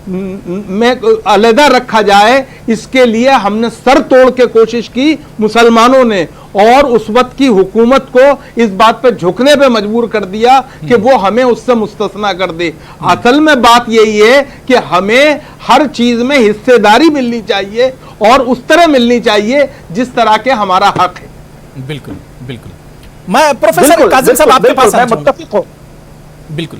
D: میں علیحدہ رکھا جائے, اس کے لیے ہم نے سر توڑ کے کوشش کی مسلمانوں نے, اور اس وقت کی حکومت کو اس بات پہ جھکنے پہ مجبور کر دیا کہ وہ ہمیں اس سے مستثنا کر دے. اصل میں بات یہی ہے کہ ہمیں ہر چیز میں حصے داری ملنی چاہیے اور اس طرح ملنی چاہیے جس طرح کے ہمارا حق ہے.
A: بالکل بالکل. میں پروفیسر کاظم صاحب آپ کے پاس
E: میں متفق ہوں.
A: بالکل.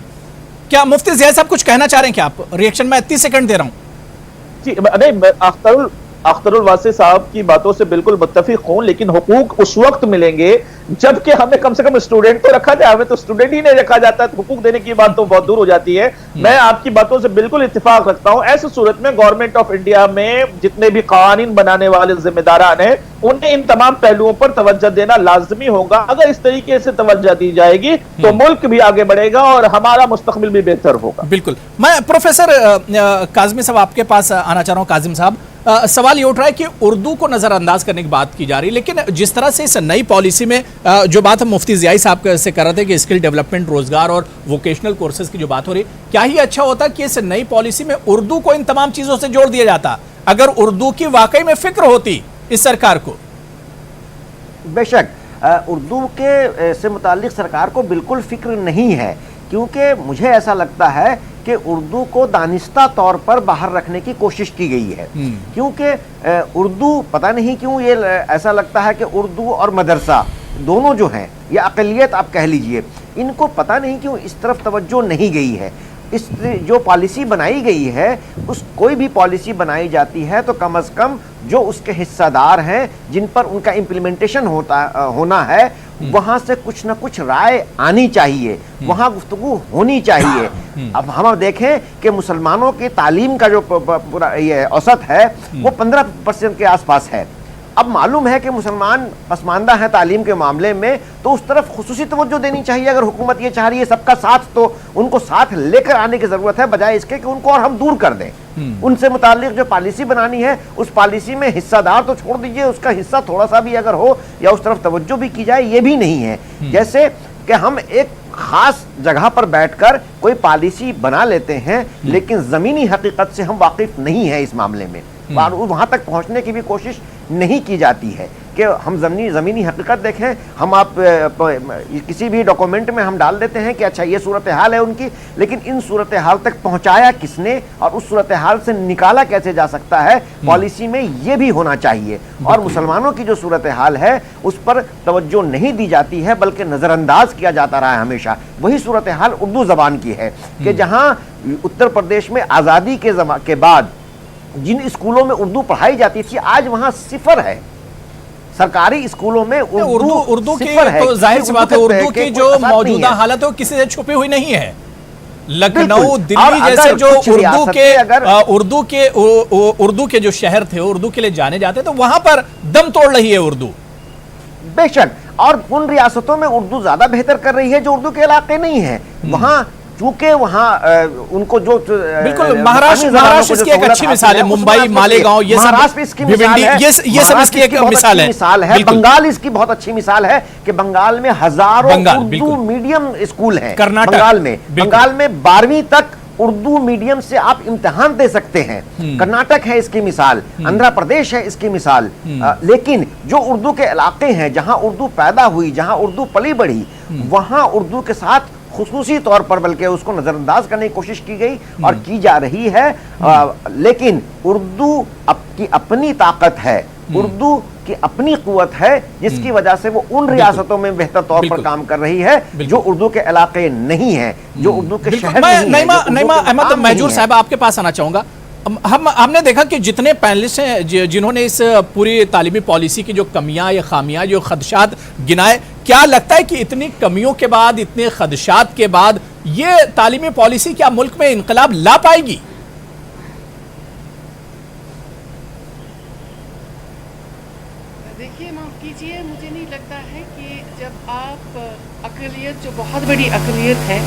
A: کیا مفتی ضیاء صاحب کچھ کہنا چاہ رہے ہیں؟ کیا آپ ریئیکشن میں 30 سیکنڈ دے رہا ہوں.
E: جی نہیں, اختر الواسع صاحب کی باتوں سے بالکل متفق ہوں, لیکن حقوق اس وقت ملیں گے جبکہ ہمیں کم سے کم اسٹوڈنٹ تو رکھا جائے. ہمیں تو اسٹوڈنٹ ہی نہیں رکھا جاتا ہے تو حقوق دینے کی بات تو بہت دور ہو جاتی ہے. میں آپ کی باتوں سے بالکل اتفاق رکھتا ہوں. ایسی صورت میں گورنمنٹ آف انڈیا میں جتنے بھی قوانین بنانے والے ذمہ داران ہیں انہیں ان تمام پہلوؤں پر توجہ دینا لازمی ہوگا. اگر اس طریقے سے توجہ دی جائے گی تو ملک بھی آگے بڑھے گا اور ہمارا مستقبل بھی بہتر ہوگا.
A: بالکل. میں پروفیسر کاظمی صاحب آپ کے پاس آنا چاہ رہا ہوں. کاظم صاحب, سوال یہ اٹھ رہا ہے کہ اردو کو نظر انداز کرنے کی بات کی جا رہی ہے, لیکن جس طرح سے اس نئی پالیسی میں جو بات ہم مفتی ضیاء صاحب سے کر رہے تھے کہ اسکل ڈیولپمنٹ, روزگار اور ووکیشنل کورسز کی جو بات ہو رہی ہے, کیا ہی اچھا ہوتا کہ اس نئی پالیسی میں اردو کو ان تمام چیزوں سے جوڑ دیا جاتا اگر اردو کی واقعی میں فکر ہوتی اس سرکار کو.
F: بے شک اردو کے سے متعلق سرکار کو بالکل فکر نہیں ہے, کیونکہ مجھے ایسا لگتا ہے کہ اردو کو دانستہ طور پر باہر رکھنے کی کوشش کی گئی ہے. کیونکہ اردو پتہ نہیں کیوں یہ ایسا لگتا ہے کہ اردو اور مدرسہ دونوں جو ہیں یا اقلیت آپ کہہ لیجئے, ان کو پتہ نہیں کیوں اس طرف توجہ نہیں گئی ہے. اس جو پالیسی بنائی گئی ہے, اس کوئی بھی پالیسی بنائی جاتی ہے تو کم از کم جو اس کے حصہ دار ہیں جن پر ان کا امپلیمنٹیشن ہونا ہے وہاں سے کچھ نہ کچھ رائے آنی چاہیے, وہاں گفتگو ہونی چاہیے. اب ہم دیکھیں کہ مسلمانوں کی تعلیم کا جو پورا یہ اوسط ہے وہ 15% کے آس پاس ہے. اب معلوم ہے کہ مسلمان پسماندہ ہیں تعلیم کے معاملے میں, تو اس طرف خصوصی توجہ دینی چاہیے. اگر حکومت یہ چاہ رہی ہے سب کا ساتھ, تو ان کو ساتھ لے کر آنے کی ضرورت ہے, بجائے اس کے کہ ان کو اور ہم دور کر دیں. ان سے متعلق جو پالیسی بنانی ہے اس پالیسی میں حصہ دار تو چھوڑ دیجئے, اس کا حصہ تھوڑا سا بھی اگر ہو یا اس طرف توجہ بھی کی جائے, یہ بھی نہیں ہے. جیسے کہ ہم ایک خاص جگہ پر بیٹھ کر کوئی پالیسی بنا لیتے ہیں لیکن زمینی حقیقت سے ہم واقف نہیں ہیں اس معاملے میں, وہاں تک پہنچنے کی بھی کوشش نہیں کی جاتی ہے کہ ہم زمینی حقیقت دیکھیں. ہم آپ کسی بھی ڈاکومنٹ میں ہم ڈال دیتے ہیں کہ اچھا یہ صورتحال ہے ان کی, لیکن ان صورتحال تک پہنچایا کس نے اور اس صورتحال سے نکالا کیسے جا سکتا ہے, پالیسی میں یہ بھی ہونا چاہیے. اور مسلمانوں کی جو صورتحال ہے اس پر توجہ نہیں دی جاتی ہے بلکہ نظر انداز کیا جاتا رہا ہے ہمیشہ. وہی صورتحال اردو زبان کی ہے کہ جہاں اتر پردیش میں آزادی کے بعد جن اسکولوں میں اردو پڑھائی جاتی تھی آج وہاں صفر ہے. سرکاری اسکولوں میں
A: اردو کی تو ظاہر سی بات ہے, اردو کی جو موجودہ حالت ہے وہ کسی سے چھپی ہوئی نہیں ہے. لکھنؤ, دلی جیسے جو اردو کے جو شہر تھے, اردو کے لیے جانے جاتے, تو وہاں پر دم توڑ رہی ہے اردو.
F: بے شک, اور ان ریاستوں میں اردو زیادہ بہتر کر رہی ہے جو اردو کے علاقے نہیں ہیں. وہاں چونکہ وہاں ان کو جو
A: بالکل مہاراشٹر اس کی ایک اچھی مثال ہے, ممبئی, مالیگاؤں, یہ سب اس کی ایک مثال ہے.
F: بنگال اس کی بہت اچھی مثال ہے کہ بنگال میں ہزاروں اردو میڈیم اسکول ہیں. بنگال میں 12ویں تک اردو میڈیم سے آپ امتحان دے سکتے ہیں. کرناٹک ہے اس کی مثال, آندھرا پردیش ہے اس کی مثال. لیکن جو اردو کے علاقے ہیں جہاں اردو پیدا ہوئی, جہاں اردو پلی بڑھی, وہاں اردو کے ساتھ خصوصی طور پر بلکہ اس کو نظر انداز کرنے کی کوشش کی گئی اور کی جا رہی ہے. لیکن اردو کی اپنی طاقت ہے, اردو کی اپنی قوت ہے جس کی وجہ سے وہ ان ریاستوں میں بہتر طور پر کام کر رہی ہے جو اردو کے علاقے نہیں ہیں, جو اردو کے شہر نہیں ہیں.
A: نعیمہ احمد مہجور صاحب آپ کے پاس آنا چاہوں گا. ہم نے دیکھا کہ جتنے پینلسٹ ہیں جنہوں نے اس پوری تعلیمی پالیسی کی جو کمیاں یا خامیاں جو خدشات گنائے، کیا لگتا ہے کہ اتنی کمیوں کے بعد، اتنے خدشات کے بعد یہ تعلیمی پالیسی کیا ملک میں انقلاب لا پائے گی؟
G: دیکھیے معاف کیجیے، مجھے نہیں لگتا ہے کہ جب آپ اقلیت جو بہت بڑی اقلیت ہے،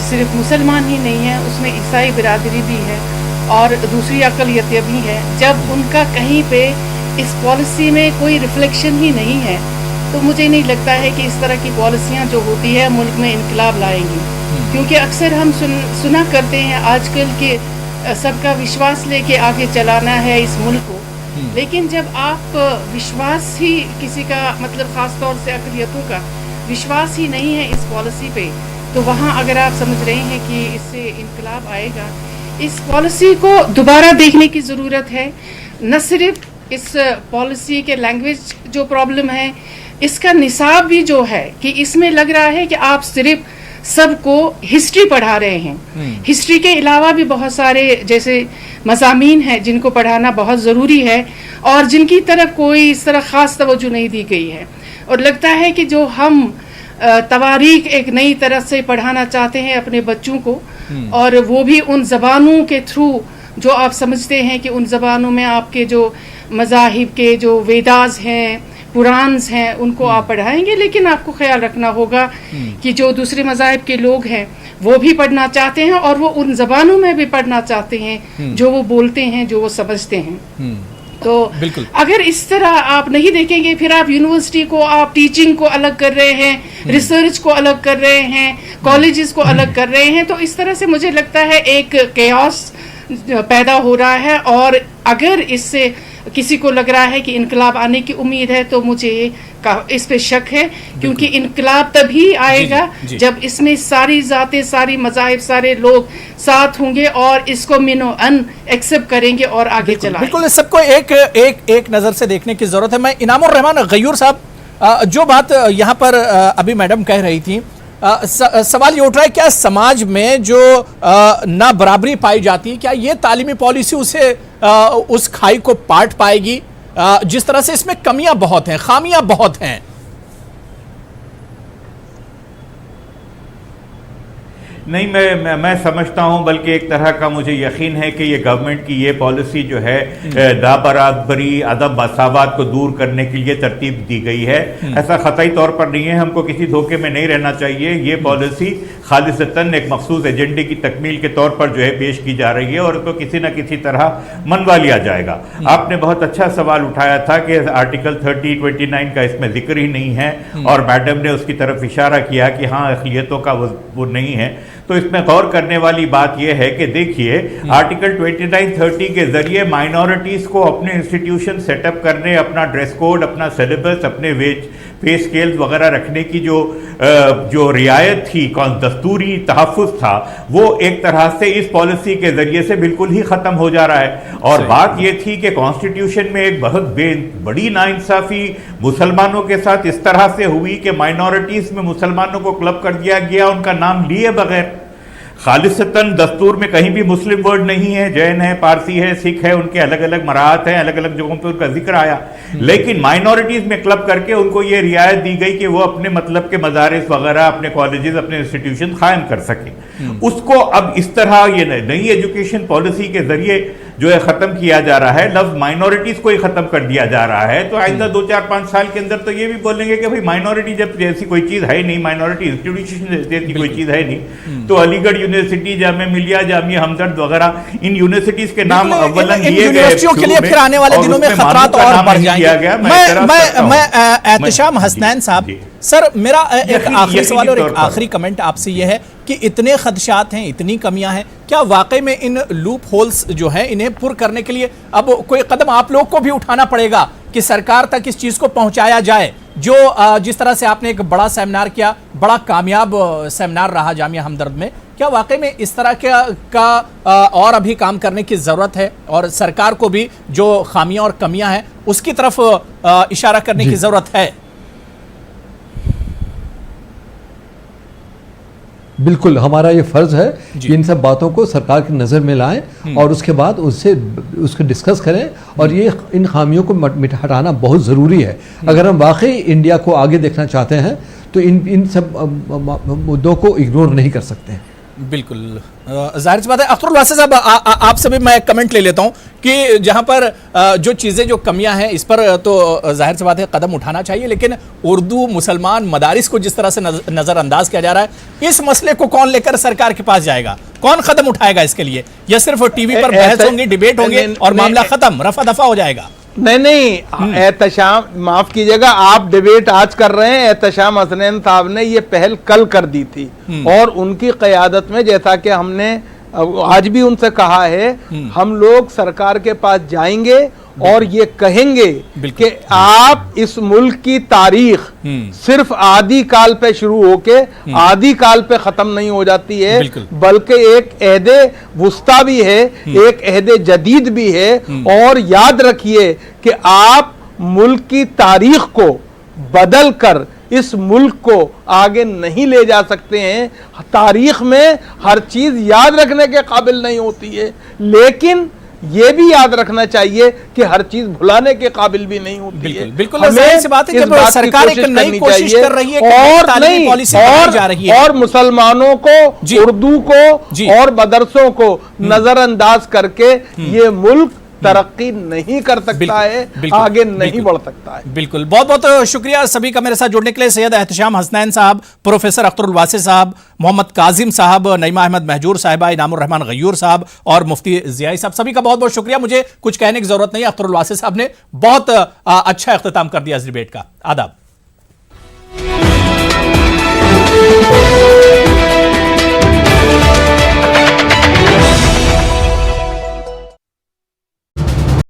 G: صرف مسلمان ہی نہیں ہے، اس میں عیسائی برادری بھی ہے اور دوسری اقلیتیں بھی ہیں، جب ان کا کہیں پہ اس پالیسی میں کوئی ریفلیکشن ہی نہیں ہے تو مجھے نہیں لگتا ہے کہ اس طرح کی پالیسیاں جو ہوتی ہے ملک میں انقلاب لائیں گی، کیونکہ اکثر ہم سنا کرتے ہیں آج کل کہ سب کا وشواس لے کے آگے چلانا ہے اس ملک کو، لیکن جب آپ وشواس ہی کسی کا مطلب خاص طور سے اقلیتوں کا وشواس ہی نہیں ہے اس پالیسی پہ، تو وہاں اگر آپ سمجھ رہے ہیں کہ اس سے انقلاب آئے گا، اس پالیسی کو دوبارہ دیکھنے کی ضرورت ہے۔ نہ صرف اس پالیسی کے لینگویج جو پرابلم ہے، اس کا نصاب بھی جو ہے کہ اس میں لگ رہا ہے کہ آپ صرف سب کو ہسٹری پڑھا رہے ہیں، ہسٹری کے علاوہ بھی بہت سارے جیسے مضامین ہیں جن کو پڑھانا بہت ضروری ہے اور جن کی طرف کوئی اس طرح خاص توجہ نہیں دی گئی ہے، اور لگتا ہے کہ جو ہم تواریخ ایک نئی طرح سے پڑھانا چاہتے ہیں اپنے بچوں کو، اور وہ بھی ان زبانوں کے تھرو جو آپ سمجھتے ہیں کہ ان زبانوں میں آپ کے جو مذاہب کے جو ویداز ہیں، پرانز ہیں، ان کو آپ پڑھائیں گے، لیکن آپ کو خیال رکھنا ہوگا کہ جو دوسرے مذاہب کے لوگ ہیں وہ بھی پڑھنا چاہتے ہیں اور وہ ان زبانوں میں بھی پڑھنا چاہتے ہیں جو وہ بولتے ہیں، جو وہ سمجھتے ہیں۔ تو اگر اس طرح آپ نہیں دیکھیں گے، پھر آپ یونیورسٹی کو، آپ ٹیچنگ کو الگ کر رہے ہیں، ریسرچ کو الگ کر رہے ہیں، کالجز کو الگ کر رہے ہیں، تو اس طرح سے مجھے لگتا ہے ایک کیوس پیدا ہو رہا ہے، اور اگر اس سے کسی کو لگ رہا ہے کہ انقلاب آنے کی امید ہے تو مجھے اس پہ شک ہے، کیونکہ انقلاب تبھی آئے گا جب اس میں ساری ذاتیں، ساری مذاہب، سارے لوگ ساتھ ہوں گے اور اس کو منو ان ایکسپٹ کریں گے اور آگے چلائیں گے۔
A: بالکل، سب کو ایک نظر سے دیکھنے کی ضرورت ہے۔ میں انعام الرحمان غیور صاحب، جو بات یہاں پر ابھی میڈم کہہ رہی تھی، سوال یہ اٹھ رہا ہے کیا سماج میں جو نا برابری پائی جاتی ہے، کیا یہ تعلیمی پالیسی اسے اس کھائی کو پاٹ پائے گی؟ جس طرح سے اس میں کمیاں بہت ہیں، خامیاں بہت ہیں۔
C: نہیں، میں سمجھتا ہوں، بلکہ ایک طرح کا مجھے یقین ہے کہ یہ گورنمنٹ کی یہ پالیسی جو ہے نابرابری، عدم مساوات کو دور کرنے کے لیے ترتیب دی گئی ہے، ایسا قطعی طور پر نہیں ہے۔ ہم کو کسی دھوکے میں نہیں رہنا چاہیے۔ یہ پالیسی خالصتاً ایک مخصوص ایجنڈے کی تکمیل کے طور پر جو ہے پیش کی جا رہی ہے، اور اس کو کسی نہ کسی طرح منوا لیا جائے گا۔ آپ نے بہت اچھا سوال اٹھایا تھا کہ آرٹیکل 3029 کا اس میں ذکر ہی نہیں ہے، اور میڈم نے اس کی طرف اشارہ کیا کہ ہاں اقلیتوں کا وہ نہیں ہے۔ تو اس میں غور کرنے والی بات یہ ہے کہ دیکھیے، آرٹیکل 2930 کے ذریعے مائنورٹیز کو اپنے انسٹیٹیوشن سیٹ اپ کرنے، اپنا ڈریس کوڈ، اپنا سلیبس، اپنے پے سکیلز وغیرہ رکھنے کی جو رعایت تھی، دستوری تحفظ تھا، وہ ایک طرح سے اس پالیسی کے ذریعے سے بالکل ہی ختم ہو جا رہا ہے۔ اور بات یہ تھی کہ کانسٹیٹیوشن میں ایک بہت بڑی ناانصافی مسلمانوں کے ساتھ اس طرح سے ہوئی کہ مائنورٹیز میں مسلمانوں کو کلب کر دیا گیا ان کا نام لیے بغیر۔ خالصتاً دستور میں کہیں بھی مسلم ورڈ نہیں ہے، جین ہے، پارسی ہے، سکھ ہے، ان کے الگ الگ مراحت ہیں، الگ الگ جگہوں پہ ان کا ذکر آیا، لیکن مائنورٹیز میں کلب کر کے ان کو یہ رعایت دی گئی کہ وہ اپنے مطلب کے مدارس وغیرہ، اپنے کالجز، اپنے انسٹیٹیوشن قائم کر سکیں۔ اس کو اب اس طرح یہ نئی ایجوکیشن پالیسی کے ذریعے جو ہے ختم کیا جا رہا ہے، لفظ مائنورٹیز کو ہی ختم کر دیا جا رہا ہے۔ تو آئندہ 2-4-5 سال کے اندر تو یہ بھی بولیں گے کہ بھائی مائنورٹی جب جیسی کوئی چیز ہے نہیں، مائنورٹی انسٹیٹیوشن جیسی کوئی چیز ہے نہیں، تو علی گڑھ یونیورسٹی، جامعہ ملیہ، جامعہ ہمدرد وغیرہ ان یونیورسٹیز کے نام اولاً لیے گئے،
A: یونیورسٹیوں کے لیے پھر آنے والے دنوں میں خطرات اور بڑھ جائیں گے۔ میں احتشام حسنین صاحب، سر میرا ایک آخری سوال اور ایک آخری کمنٹ آپ سے یہ ہے کہ اتنے خدشات ہیں، اتنی کمیاں ہیں، کیا واقعی میں ان لوپ ہولز جو ہیں انہیں پر کرنے کے لیے اب کوئی قدم آپ لوگ کو بھی اٹھانا پڑے گا کہ سرکار تک اس چیز کو پہنچایا جائے؟ جو جس طرح سے آپ نے ایک بڑا سیمینار کیا، بڑا کامیاب سیمینار رہا جامعہ ہمدرد میں، کیا واقعی میں اس طرح کا اور ابھی کام کرنے کی ضرورت ہے اور سرکار کو بھی جو خامیاں اور کمیاں ہیں اس کی طرف اشارہ کرنے کی ضرورت ہے؟
B: بالکل ہمارا یہ فرض ہے کہ ان سب باتوں کو سرکار کی نظر میں لائیں اور اس کے بعد اس کو ڈسکس کریں اور یہ ان خامیوں کو ہٹانا بہت ضروری ہے. اگر ہم واقعی انڈیا کو آگے دیکھنا چاہتے ہیں تو ان سب مدوں کو اگنور نہیں کر سکتے ہیں.
A: بالکل ظاہر سی بات ہے. اختر الواسع صاحب آپ سے بھی میں کمنٹ لے لیتا ہوں کہ جہاں پر جو چیزیں جو کمیاں ہیں اس پر تو ظاہر سی بات ہے قدم اٹھانا چاہیے, لیکن اردو مسلمان مدارس کو جس طرح سے نظر انداز کیا جا رہا ہے, اس مسئلے کو کون لے کر سرکار کے پاس جائے گا, کون قدم اٹھائے گا اس کے لیے, یا صرف ٹی وی پر بحث ہوں گی, ڈیبیٹ ہوں گے اور معاملہ ختم, رفع دفع ہو جائے گا؟
D: نہیں احتشام, معاف کیجئے گا, آپ ڈیبیٹ آج کر رہے ہیں, احتشام حسنین صاحب نے یہ پہل کل کر دی تھی اور ان کی قیادت میں, جیسا کہ ہم نے آج بھی ان سے کہا ہے, ہم لوگ سرکار کے پاس جائیں گے اور یہ کہیں گے کہ آپ اس ملک کی تاریخ صرف آدھی کال پہ شروع ہو کے آدھی کال پہ ختم نہیں ہو جاتی ہے, بلکہ ایک عہد وسطی بھی ہے, ایک عہد جدید بھی ہے. اور یاد رکھیے کہ آپ ملک کی تاریخ کو بدل کر اس ملک کو آگے نہیں لے جا سکتے ہیں. تاریخ میں ہر چیز یاد رکھنے کے قابل نہیں ہوتی ہے, لیکن یہ بھی یاد رکھنا چاہیے کہ ہر چیز بھلانے کے قابل بھی نہیں ہوتی ہے.
A: بالکل ظاہر سی بات ہے, جب سرکار ایک نئی کوشش کر رہی ہے
D: اور مسلمانوں کو, اردو کو اور مدرسوں کو نظر انداز کر کے یہ ملک ترقی نہیں کر سکتا ہے, آگے نہیں بڑھ سکتا ہے.
A: بالکل, بہت بہت شکریہ سبھی کا میرے ساتھ جڑنے کے لیے. سید احتشام حسنین صاحب, پروفیسر اختر الواسع صاحب, محمد کاظم صاحب, نعیمہ احمد مہجور صاحبہ, انعام الرحمن غیور صاحب اور مفتی ضیائی صاحب, سبھی کا بہت بہت شکریہ. مجھے کچھ کہنے کی ضرورت نہیں, اختر الواسع صاحب نے بہت اچھا اختتام کر دیا اس ڈیبیٹ کا. آداب.